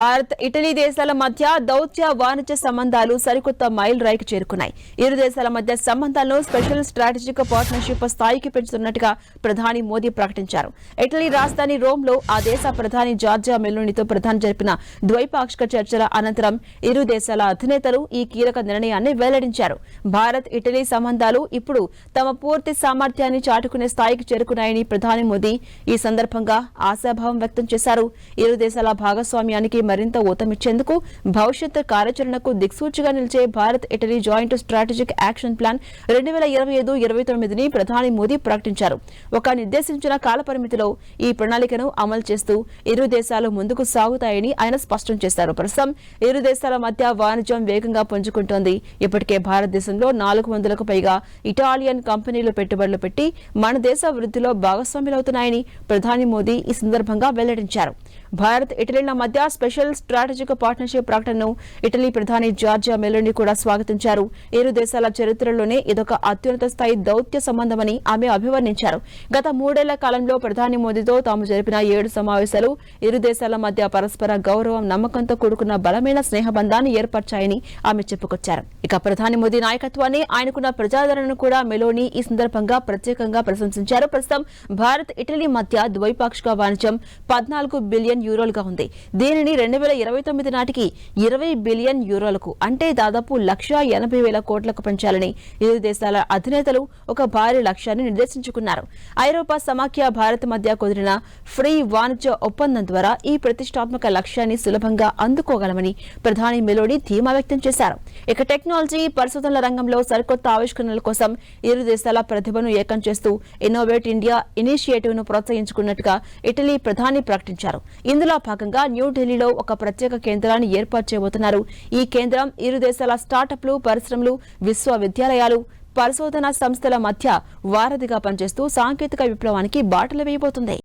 Bharat Italy దేశాల మధ్య దౌత్య వాణిజ్య సంబంధాలు సరికొత్త మైల్ రాయికి చేరుకున్నాయి. ఇరు దేశాల మధ్య సంబంధాలను స్పెషల్ స్ట్రాటజిక్ పార్ట్నర్షిప్ స్థాయికి పెంచుతున్నట్టుగా ప్రధాని మోదీ ప్రకటించారు. ఇటలీ రాజధాని రోమ్లో ఆ దేశ ప్రధాని జార్జియా మెలోనీతో ప్రధాని జరిపిన ద్వైపాక్షిక చర్చల అనంతరం ఇరు దేశాల అధినేతలు ఈ కీలక నిర్ణయాన్ని వెల్లడించారు. భారత్ ఇటలీ సంబంధాలు ఇప్పుడు తమ పూర్తి సామర్థ్యాన్ని చాటుకునే స్థాయికి చేరుకున్నాయని ప్రధాని మోదీ ఈ సందర్భంగా ఆశాభావం వ్యక్తం చేశారు. ఇరు దేశాల భాగస్వామ్యానికి మరింత ఊతమిచ్చేందుకు భవిష్యత్ కార్యాచరణకు దిక్సూచిగా నిలిచే Bharat Italy joint strategic action plan 2025-29ని ప్రధాని మోదీ ప్రకటించారు. ఒక నిర్దేశించిన కాలపరిమితిలో ఈ ప్రణాళికను అమలు చేస్తూ ఇరు దేశాలు ముందుకు సాగుతాయని ఆయన స్పష్టం చేశారు. ప్రస్తుతం ఇరు దేశాల మధ్య వాణిజ్యం వేగంగా పుంజుకుంటోంది. ఇప్పటికే భారతదేశంలో 400కు పైగా ఇటాలియన్ కంపెనీలు పెట్టుబడులు పెట్టి మన దేశ వృద్ధిలో భాగస్వాములవుతున్నాయని ప్రధాని మోదీ ఈ సందర్భంగా వెల్లడించారు. భారత్ ఇటలీల మధ్య స్పెషల్ స్ట్రాటజిక్ పార్ట్నర్షిప్ ప్రకటనను ఇటలీ ప్రధాని జార్జియా మెలోనీ కూడా స్వాగతించారు. ఇరు దేశాల చరిత్రలోనే ఇదొక అత్యున్నత స్థాయి దౌత్య సంబంధమని ఆమె అభివర్ణించారు. గత 3 ఏళ్ల కాలంలో ప్రధాని మోదీతో తాము జరిపిన 7 సమావేశాలు ఇరు దేశాల మధ్య పరస్పర గౌరవం, నమ్మకంతో కూడుకున్న బలమైన స్నేహబంధాన్ని ఏర్పర్చాయని ఆమె చెప్పుకొచ్చారు. ఇక ప్రధాని మోదీ నాయకత్వాన్ని, ఆయనకున్న ప్రజాదరణను కూడా మెలోనీ ఈ సందర్భంగా ప్రత్యేకంగా ప్రశంసించారు. ప్రస్తుతం భారత్ ఇటలీ మధ్య ద్వైపాక్షిక వాణిజ్యం 14 బిలియన్ యూరోలుగా ఉంది. దీనిని 2029 నాటికి 20 బిలియన్ యూరోలకు అంటే దాదాపు 1,80,000 కోట్లకు పెంచాలని ఇరు దేశాల అధినేతలు ఒక భారీ లక్ష్యాన్ని నిర్దేశించుకున్నారు. ఐరోపా సమాఖ్య భారత్ మధ్య కుదిరిన ఫ్రీ వాణిజ్య ఒప్పందం ద్వారా ఈ ప్రతిష్టాత్మక లక్ష్యాన్ని సులభంగా అందుకోగలమని ప్రధాని మెలోనీ ధీమా వ్యక్తం చేశారు. ఇక టెక్నాలజీ, పరిశోధనల రంగంలో సరికొత్త ఆవిష్కరణల కోసం ఇరు దేశాల ప్రతిభను ఏకం చేస్తూ ఇన్నోవేట్ ఇండియా ఇనిషియేటివ్ ను ప్రోత్సహించుకున్నట్టుగా ఇటలీ ప్రధాని ప్రకటించారు. ఇందులో భాగంగా న్యూఢిల్లీలో ఒక ప్రత్యేక కేంద్రాన్ని ఏర్పాటు చేయబోతున్నారు. ఈ కేంద్రం ఇరు దేశాల స్టార్టప్లు, పరిశ్రమలు, విశ్వవిద్యాలయాలు, పరిశోధనా సంస్థల మధ్య వారధిగా పనిచేస్తూ సాంకేతిక విప్లవానికి బాటలు వేయబోతుంది.